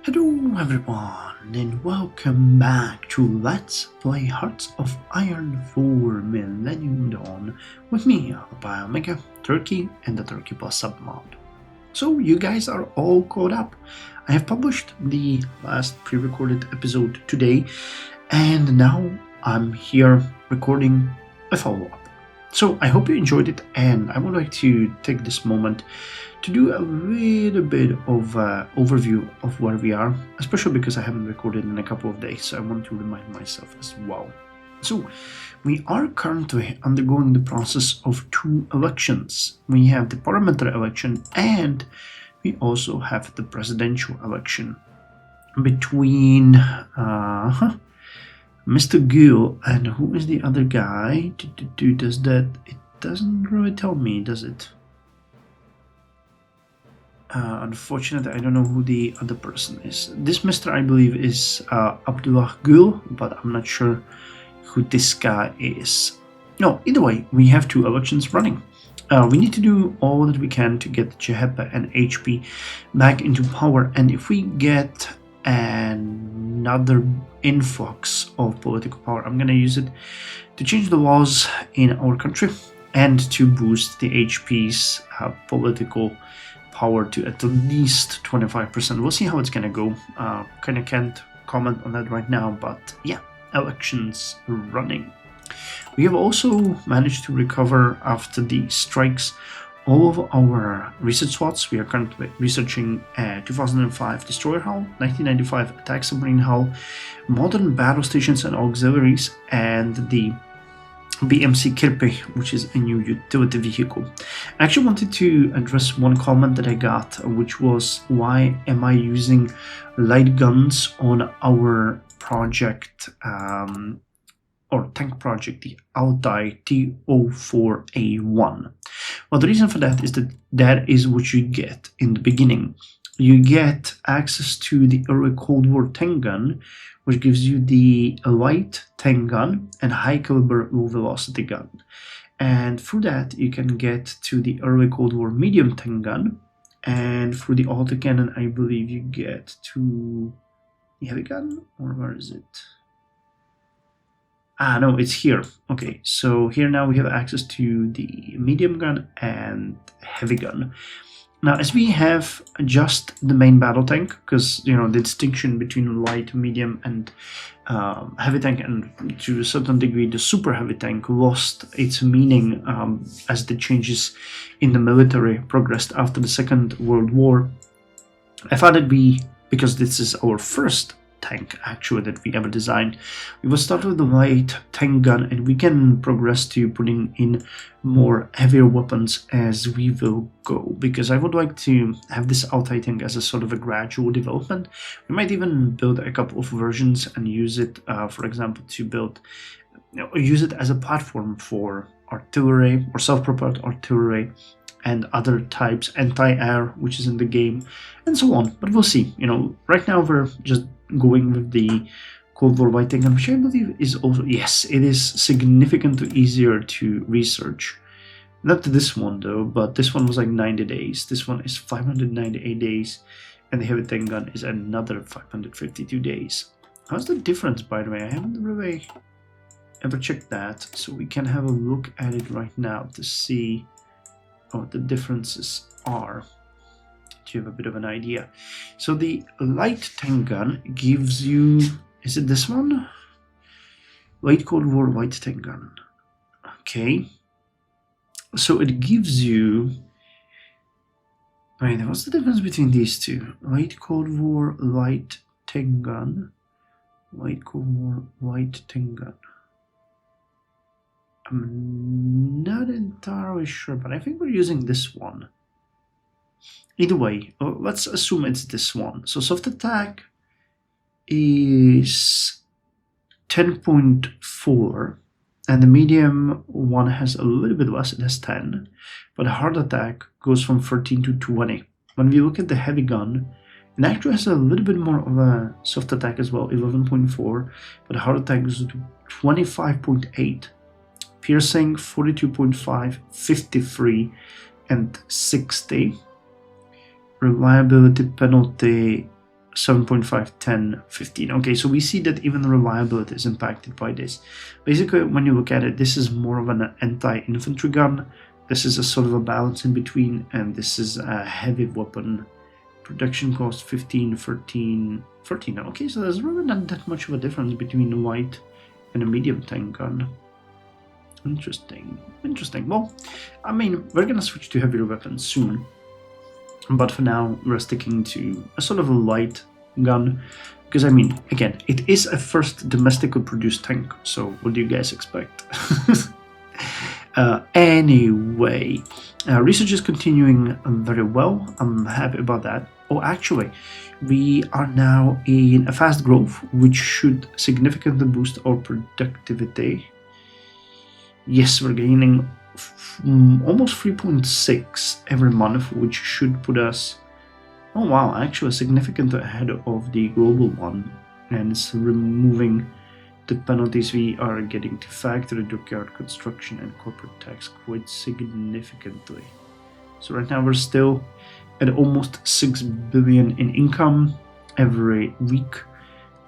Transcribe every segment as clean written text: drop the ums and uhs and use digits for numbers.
Hello everyone and welcome back to Let's Play Hearts of Iron for Millennium Dawn with me, Omega Turkey and the Turkey Plus submod. So you guys are all caught up. I have published the last pre-recorded episode today and now I'm here recording a follow-up. So I hope you enjoyed it, and I would like to take this moment to do a little bit of overview of where we are, especially because I haven't recorded in a couple of days, so I want to remind myself as well. So we are currently undergoing the process of two elections. We have the parliamentary election and we also have the presidential election between Mr. Gill and who is the other guy? Does that? It doesn't really tell me, does it? Unfortunately, I don't know who the other person is. This Mr. I believe is Abdullah Gül, but I'm not sure who this guy is. No, either way, we have two elections running. We need to do all that we can to get Jehepa and HP back into power, and if we get another influx of political power, I'm going to use it to change the laws in our country and to boost the HP's political power to at least 25%. We'll see how it's going to go. Kind of can't comment on that right now, but yeah, elections running. We have also managed to recover after the strikes all of our research slots. We are currently researching 2005 destroyer hull, 1995 attack submarine hull, modern battle stations and auxiliaries, and the BMC Kirpi, which is a new utility vehicle. I actually wanted to address one comment that I got, which was, why am I using light guns on our project or tank project, the Altai T04A1? Well, the reason for that is that that is what you get in the beginning. You get access to the early Cold War tank gun, which gives you the light tank gun and high caliber low velocity gun. And through that, you can get to the early Cold War medium tank gun. And through the autocannon, I believe you get to the heavy gun, or where is it? No, it's here. Okay, so here now we have access to the medium gun and heavy gun. Now, as we have just the main battle tank, because the distinction between light, medium, and heavy tank, and to a certain degree the super heavy tank, lost its meaning as the changes in the military progressed after the Second World War. I thought it'd be, because this is our first tank actually that we ever designed, we will start with the light tank gun and we can progress to putting in more heavier weapons as we will go, because I would like to have this Altai tank as a sort of a gradual development. We might even build a couple of versions and use it for example to build use it as a platform for artillery or self-propelled artillery and other types, anti-air, which is in the game, and so on. But we'll see. Right now we're just going with the Cold War white tank, which I believe is also, yes, it is significantly easier to research. Not this one though, but this one was like 90 days. This one is 598 days, and the heavy tank gun is another 552 days. How's the difference, by the way? I haven't really ever checked that, so we can have a look at it right now to see what the differences are, to have a bit of an idea. So the light tank gun gives you, is it this one? Light Cold War light tank gun. Okay. So it gives you, wait, what's the difference between these two? Light Cold War light tank gun, Light Cold War light tank gun. I'm not entirely sure, but I think we're using this one. Either way, let's assume it's this one. So soft attack is 10.4, and the medium one has a little bit less, it has 10, but hard attack goes from 13 to 20. When we look at the heavy gun, it actually has a little bit more of a soft attack as well, 11.4, but hard attack goes to 25.8. Piercing 42.5, 53, and 60. Reliability penalty 7.5, 10, 15. Okay, so we see that even the reliability is impacted by this. Basically, when you look at it, this is more of an anti-infantry gun. This is a sort of a balance in between, and this is a heavy weapon. Production cost 15, 13, 13. Okay, so there's really not that much of a difference between a light and a medium tank gun. Interesting. Well, I mean, we're gonna switch to heavier weapons soon. But for now, we're sticking to a sort of a light gun. Because, I mean, again, it is a first domestically produced tank. So what do you guys expect? Anyway, research is continuing very well. I'm happy about that. Oh, actually, we are now in a fast growth, which should significantly boost our productivity. Yes, we're gaining almost 3.6 every month, which should put us, oh wow, actually significantly ahead of the global one, and it's removing the penalties we are getting to factory, dockyard construction, and corporate tax quite significantly. So right now we're still at almost 6 billion in income every week,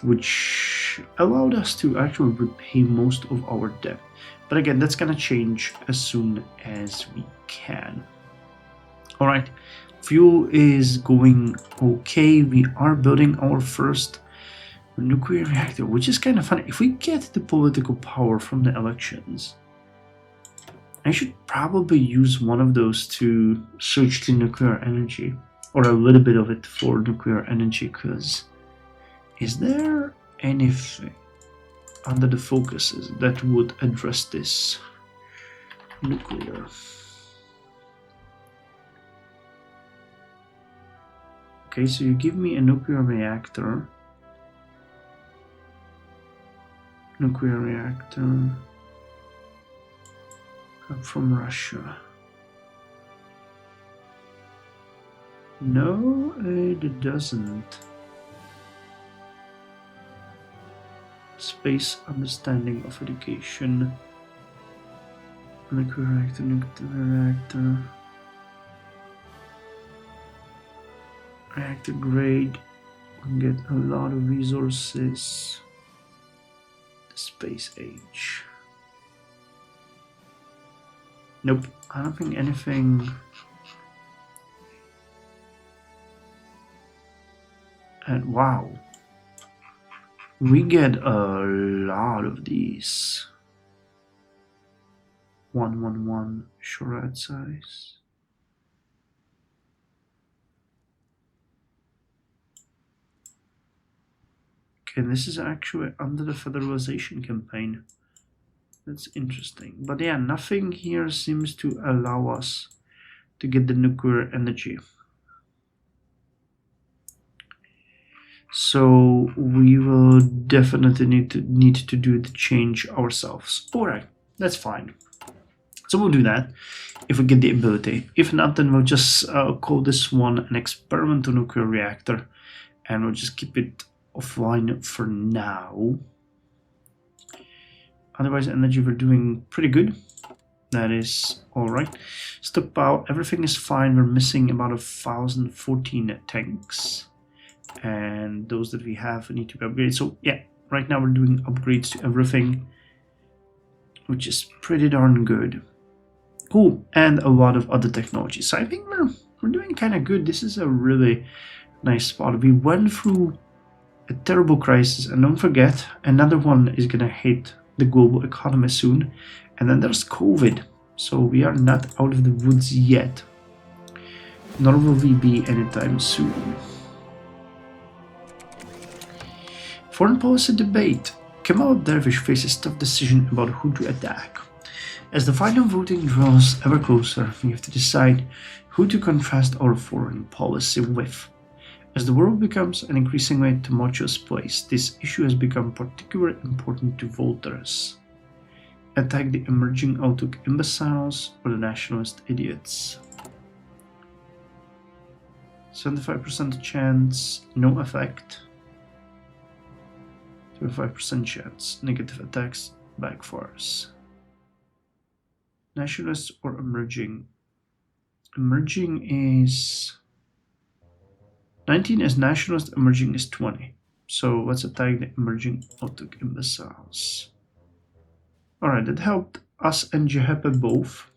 which allowed us to actually repay most of our debt. But again, that's gonna change as soon as we can. Alright, fuel is going okay. We are building our first nuclear reactor, which is kind of funny. If we get the political power from the elections, I should probably use one of those to switch to nuclear energy, or a little bit of it for nuclear energy, because is there anything under the focuses that would address this? Nuclear. Okay, so you give me a nuclear reactor. Nuclear reactor from Russia. No, it doesn't. Space understanding of education. Nuclear reactor. Reactor grade. We can get a lot of resources. The space age. Nope, I don't think anything. And wow. We get a lot of these. 111 charade size. Okay, this is actually under the federalization campaign. That's interesting. But yeah, nothing here seems to allow us to get the nuclear energy. So we will definitely need to do the change ourselves. Alright, that's fine. So we'll do that if we get the ability. If not, then we'll just call this one an experimental nuclear reactor, and we'll just keep it offline for now. Otherwise, energy we're doing pretty good. That is alright. Stockpile, everything is fine. We're missing about 1,014 tanks. And those that we have need to be upgraded. So yeah, right now we're doing upgrades to everything, which is pretty darn good. Cool, and a lot of other technologies. So I think we're doing kind of good. This is a really nice spot. We went through a terrible crisis, and don't forget, another one is gonna hit the global economy soon. And then there's COVID. So we are not out of the woods yet. Nor will we be anytime soon. Foreign policy debate. Kemal Dervish faces tough decision about who to attack. As the final voting draws ever closer, we have to decide who to contrast our foreign policy with. As the world becomes an increasingly tumultuous place, this issue has become particularly important to voters. Attack the emerging outlook imbeciles or the nationalist idiots. 75% chance, no effect. 25% chance, negative attacks, backfires. Nationalist or emerging? Emerging is 19 is nationalist, emerging is 20. So let's attack the emerging Otuk imbeciles. Alright, that helped us and Jehepe both.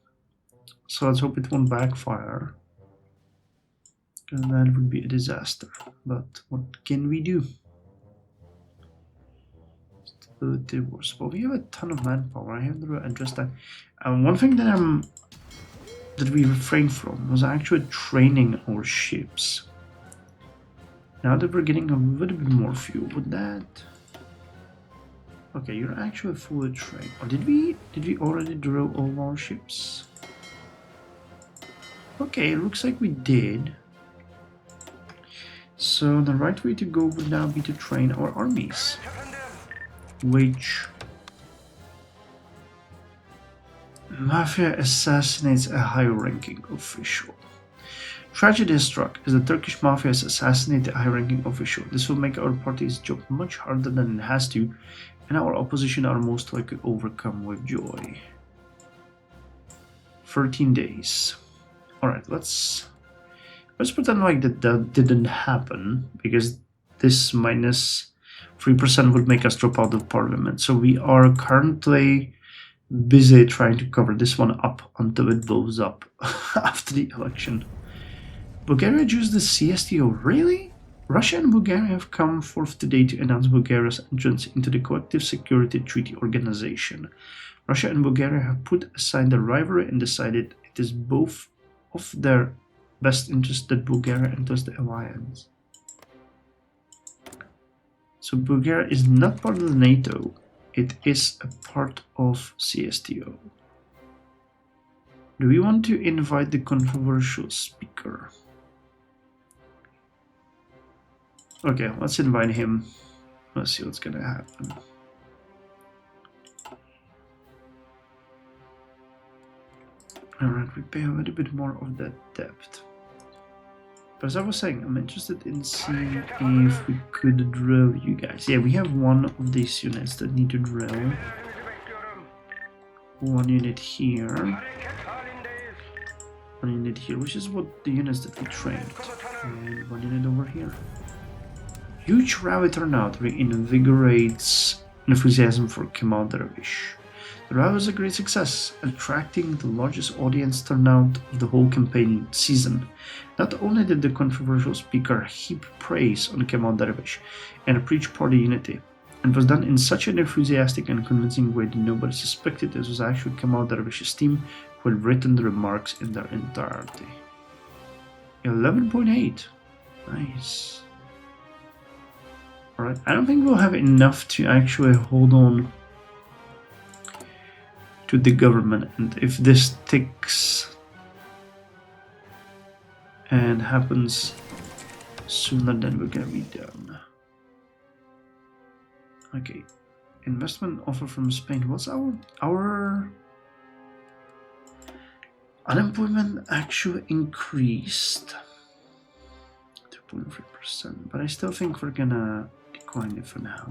So let's hope it won't backfire. And that would be a disaster. But what can we do? Stability wars. Well, we have a ton of manpower. I have to address that. One thing that we refrained from was actually training our ships. Now that we're getting a little bit more fuel, would that? Okay, you're actually fully trained. Or did we already drill all of our ships? Okay, it looks like we did. So the right way to go would now be to train our armies, which Mafia assassinates a high-ranking official. Tragedy has struck as the Turkish Mafia has assassinated a high-ranking official. This will make our party's job much harder than it has to, and our opposition are most likely overcome with joy. 13 days. Alright, let's pretend like that didn't happen, because this minus 3% would make us drop out of parliament. So we are currently busy trying to cover this one up until it blows up after the election. Bulgaria used the CSTO, really? Russia and Bulgaria have come forth today to announce Bulgaria's entrance into the Collective Security Treaty Organization. Russia and Bulgaria have put aside the rivalry and decided it is both of their best interest that Bulgaria enters the alliance. So Bulgaria is not part of the NATO, it is a part of CSTO. Do we want to invite the controversial speaker? Okay, let's invite him. Let's see what's gonna happen. Alright, we pay a little bit more of that debt. But as I was saying, I'm interested in seeing if we could drill you guys. Yeah, we have one of these units that need to drill. One unit here. One unit here, which is what the units that we trained. And one unit over here. Huge rally turnout reinvigorates enthusiasm for Kemal Dervish. The rally was a great success, attracting the largest audience turnout of the whole campaign season. Not only did the controversial speaker heap praise on Kemal Dervish and preach party unity, it was done in such an enthusiastic and convincing way that nobody suspected this was actually Kemal Dervish's team who had written the remarks in their entirety. 11.8. Nice. Alright, I don't think we'll have enough to actually hold on to the government, and if this sticks and happens sooner than we're gonna be done. Okay, investment offer from Spain. What's our unemployment actually increased 2.3%, but I still think we're gonna decline it for now.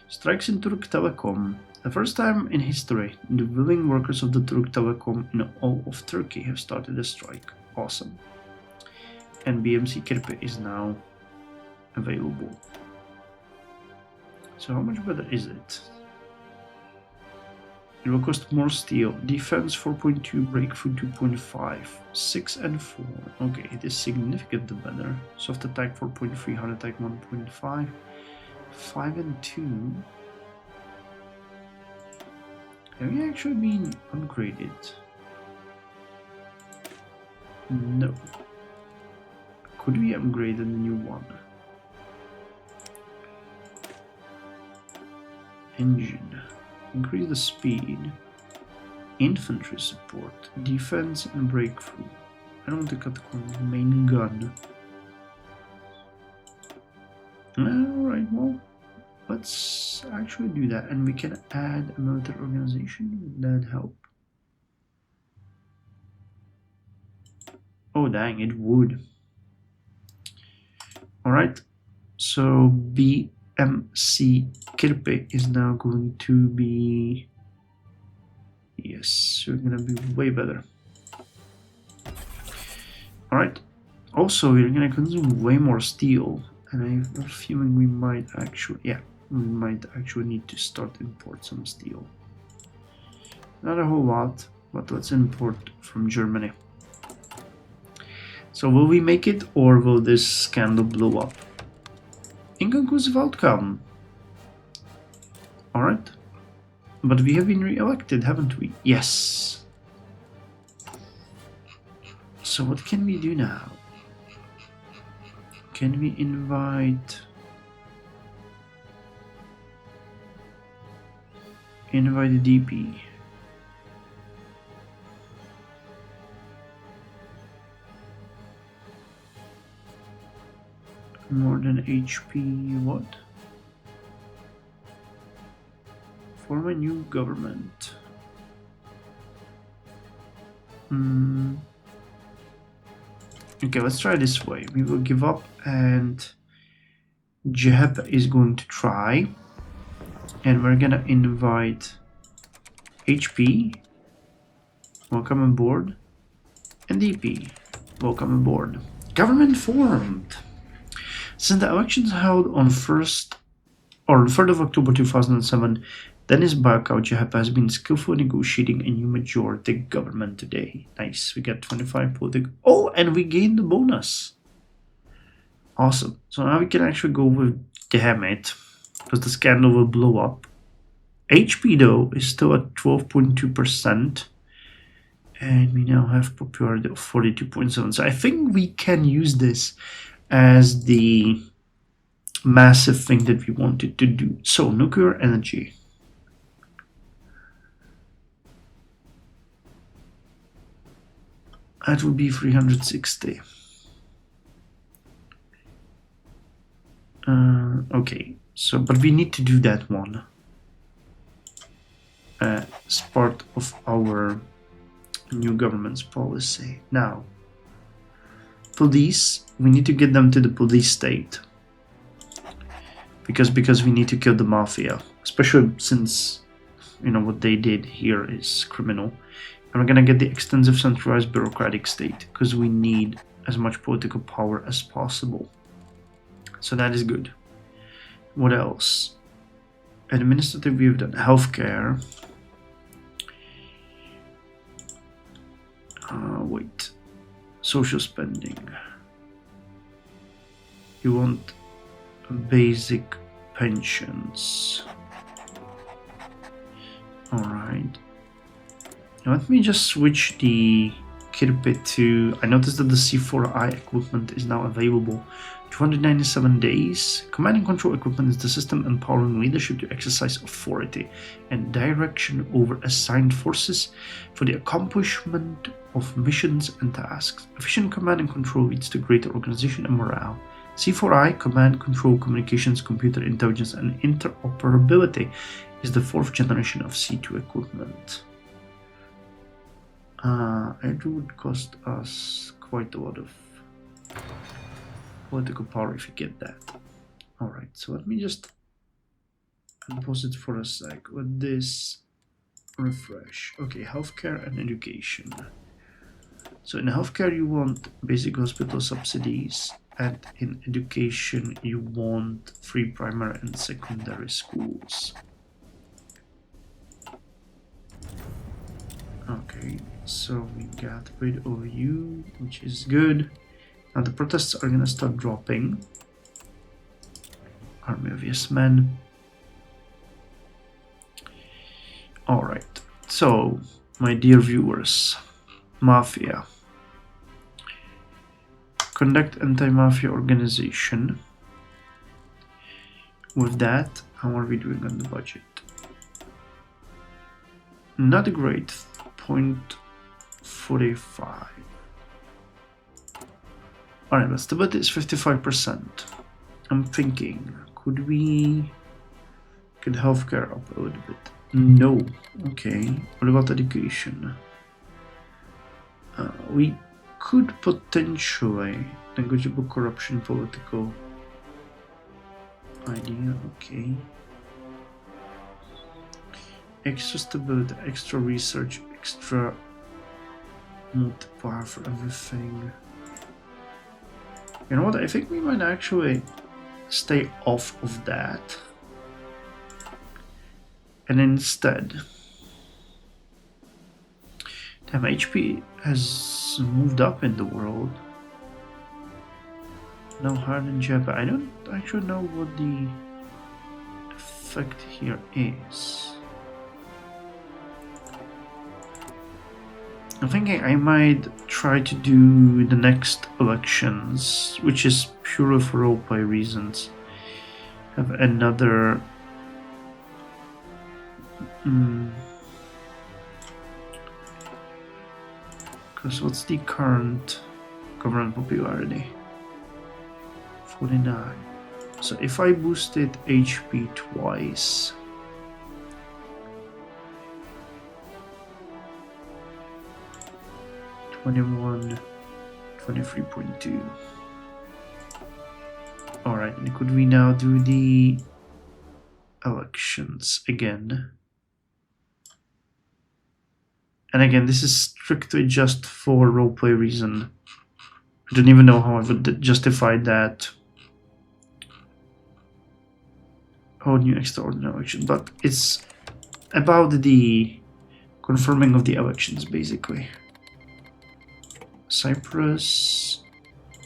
Strikes in Turk Telecom. The first time in history, the willing workers of the Turk Telecom in all of Turkey have started a strike. Awesome. And BMC Kirpi is now available. So how much better is it? It will cost more steel. Defense 4.2, breakthrough 2.5, 6 and 4. Okay, it is significantly better. Soft attack 4.3, hard attack 1.5, 5 and 2. Have we actually been upgraded? No. Could we upgrade the new one? Engine. Increase the speed. Infantry support. Defense and breakthrough. I don't want to cut the corners. Main gun. Alright, well, let's actually do that, and we can add a military organization. Would that help? Oh dang, it would. Alright, so BMC Kirpi is now going to be... Yes, we're gonna be way better. Alright, Also, we're gonna consume way more steel, and I have a feeling we might actually, need to start import some steel. Not a whole lot, but let's import from Germany. So will we make it, or will this scandal blow up? Inconclusive outcome. Alright. But we have been re-elected, haven't we? Yes. So what can we do now? Can we invite the DP? More than HP, what? Form a new government. Okay, let's try this way. We will give up, and Jeb is going to try. And we're gonna invite HP. Welcome aboard. And DP. Welcome aboard. Government formed. Since the elections held on 3rd of October 2007, Denis Barkau has been skillfully negotiating a new majority government today. Nice, we got 25 political. Oh, and we gained the bonus. Awesome. So now we can actually go with damn it, because the scandal will blow up. HP though is still at 12.2%. And we now have popularity of 42.7. So I think we can use this as the massive thing that we wanted to do. So nuclear energy. That would be 360. Okay, so but we need to do that one as part of our new government's policy. Now, police, we need to get them to the police state because we need to kill the mafia, especially since what they did here is criminal. And we're gonna get the extensive centralized bureaucratic state because we need as much political power as possible. So that is good. What else? Administrative, we've done healthcare. Wait. Social spending. You want basic pensions. Alright. Let me just switch the Kirpe to... I noticed that the C4I equipment is now available. 297 days. Command and control equipment is the system empowering leadership to exercise authority and direction over assigned forces for the accomplishment of missions and tasks. Efficient command and control leads to greater organization and morale. C4I, command, control, communications, computer intelligence, and interoperability, is the 4th generation of C2 equipment. It would cost us quite a lot of political power if you get that. Alright, so let me just unpause it for a sec. Let this refresh. Okay, healthcare and education. So in healthcare you want basic hospital subsidies, and in education you want free primary and secondary schools. Okay, so we got rid of you, which is good. Now the protests are gonna start dropping. Army of Yes Men. Alright, so my dear viewers, Mafia. Conduct anti-mafia organization. With that, how are we doing on the budget? Not great. 0.45. Alright, but stability is 55%. I'm thinking, could healthcare up a little bit? No. Okay. What about education? We could potentially negotiable corruption political idea. Okay. Extra stability, extra research, extra multiplier for everything. You know what? I think we might actually stay off of that. And instead... Damn, HP has moved up in the world. No higher than Japan. I don't actually know what the effect here is. I'm thinking I might try to do the next elections, which is purely for roleplay reasons. Have another... Because what's the current government popularity? 49. So if I boosted HP twice, $21, 23.2. Alright, and could we now do the elections again? And again, this is strictly just for roleplay reason. I don't even know how I would justify that. Oh, new extraordinary election, but it's about the confirming of the elections, basically. Cyprus,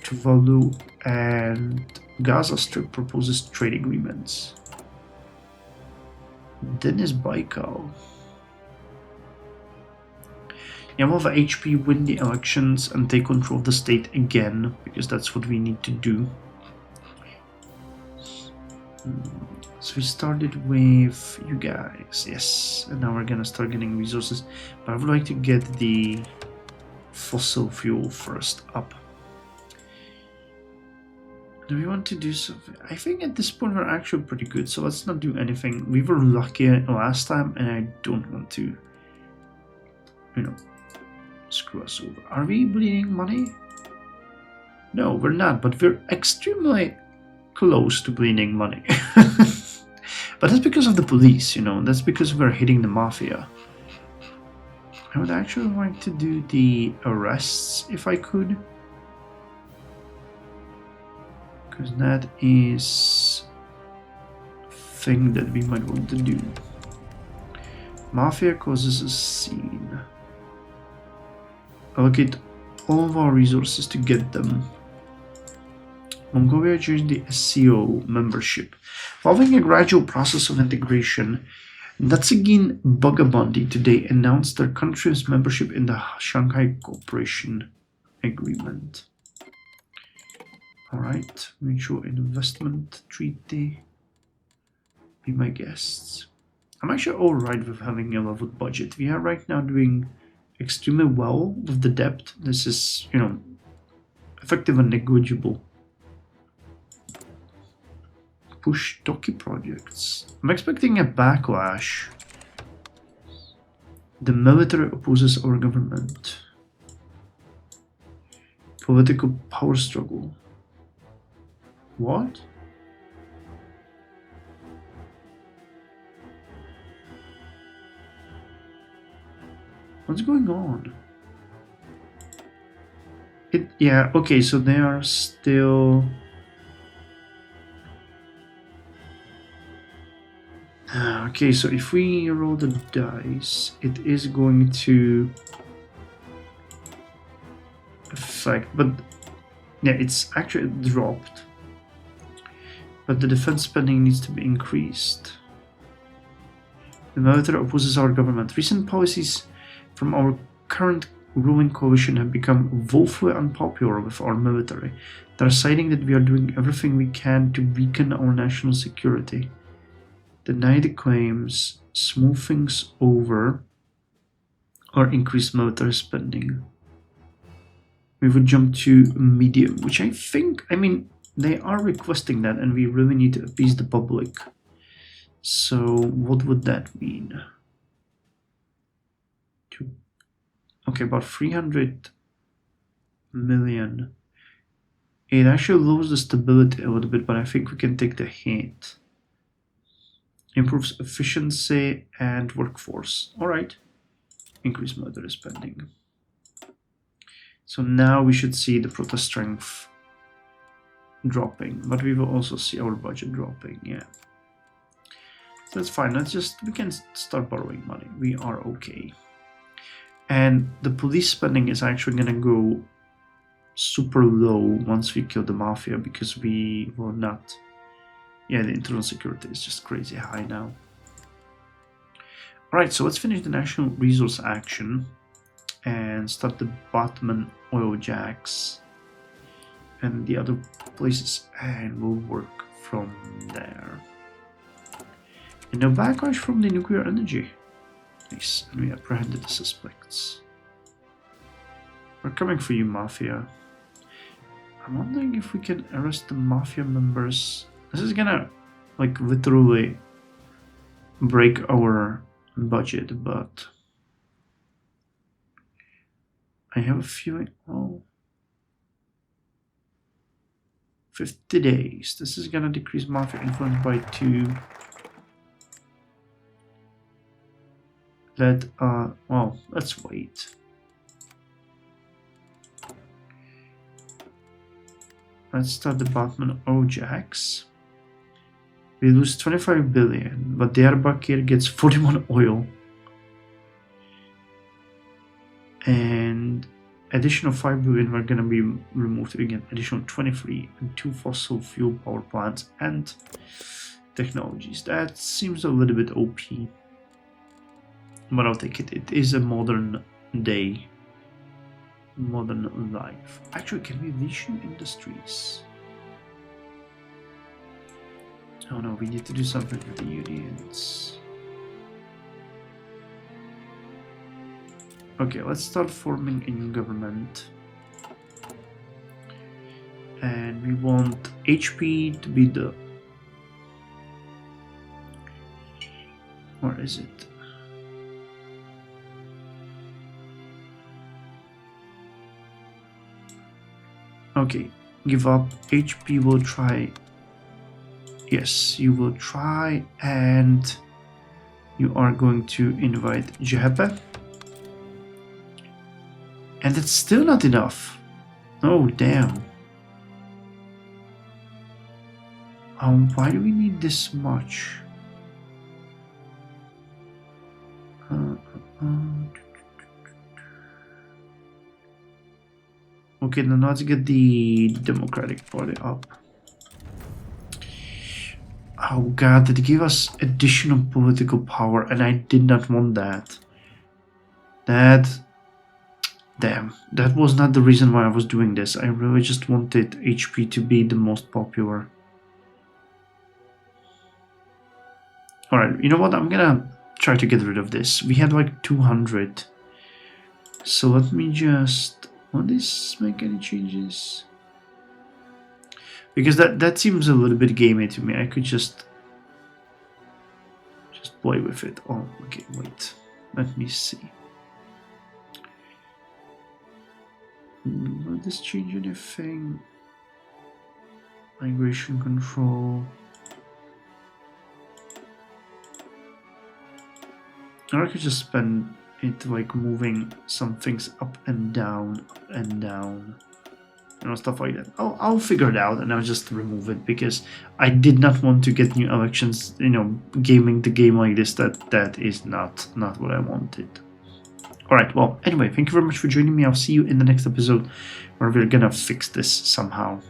Tuvalu, and Gaza Strip proposes trade agreements. Dennis Baikal. Yeah, we'll have HP win the elections and take control of the state again, because that's what we need to do. So we started with you guys, yes, and now we're gonna start getting resources, but I would like to get the fossil fuel first up. Do we want to do something? I think at this point we're actually pretty good, so let's not do anything. We were lucky last time, and I don't want to, you know, screw us over. Are we bleeding money? No, we're not, but we're extremely close to bleeding money. But that's because of the police, you know, that's because we're hitting the mafia. I would actually like to do the arrests if I could. Because that is a thing that we might want to do. Mafia causes a scene. Allocate all of our resources to get them. Mongolia changed the SCO membership. Following a gradual process of integration, Natsugin Bogabandi today announced their country's membership in the Shanghai Cooperation Agreement. Alright, Mutual Investment Treaty. Be my guests. I'm actually alright with having a leveled budget. We are right now doing extremely well with the debt. This is, you know, effective and negligible. Push Toki projects. I'm expecting a backlash. The military opposes our government. Political power struggle. What? What's going on? Yeah, okay, so they are still... Okay, so if we roll the dice, it is going to affect, but yeah, it's actually dropped. But the defense spending needs to be increased. The military opposes our government. Recent policies from our current ruling coalition have become woefully unpopular with our military. They're citing that we are doing everything we can to weaken our national security. Deny the claims, smooth things over, or increase military spending. We would jump to medium, which I think, I mean, they are requesting that, and we really need to appease the public. So what would that mean? Okay, about 300 million. It actually lowers the stability a little bit, but I think we can take the hit. Improves efficiency and workforce. Alright. Increase military spending. So now we should see the protest strength dropping, but we will also see our budget dropping. Yeah, so that's fine. We can start borrowing money. We are okay. And the police spending is actually gonna go super low once we kill the mafia, because we will not. Yeah, the internal security is just crazy high now. Alright, so let's finish the national resource action and start the Botman oil jacks and the other places, and we'll work from there. And no backlash from the nuclear energy. Nice, and we apprehended the suspects. We're coming for you, Mafia. I'm wondering if we can arrest the Mafia members. This is gonna, like, literally break our budget, but I have a feeling, oh, 50 days. This is gonna decrease Mafia influence by 2. Well, let's wait. Let's start the Batman Ojaks. We lose 25 billion, but Diyarbakir gets 41 oil. And additional 5 billion are gonna be removed again. Additional 23 and 2 fossil fuel power plants and technologies. That seems a little bit OP. But I'll take it. It is a modern day. Modern life. Actually, can we reshape industries? Oh no, we need to do something with the unions. Okay, let's start forming a new government. And we want HP to be the... Where is it? Okay, give up. HP will try. Yes, you will try, and you are going to invite Jehepe. And it's still not enough. Oh, damn. Why do we need this much? Okay, now let's get the Democratic Party up. Oh god, they gave us additional political power, and I did not want that. Damn, that was not the reason why I was doing this. I really just wanted HP to be the most popular. Alright, you know what? I'm gonna try to get rid of this. We had like 200. So let me just... Will this make any changes? Because that seems a little bit gamey to me. I could just play with it. Oh, okay, wait. Let me see. Will this change anything? Migration control. Or I could just spend it like moving some things up and down, you know, stuff like that. I'll figure it out, and I'll just remove it, because I did not want to get new elections, you know, gaming the game like this. That is not what I wanted. Alright, well, anyway, thank you very much for joining me. I'll see you in the next episode, where we're gonna fix this somehow.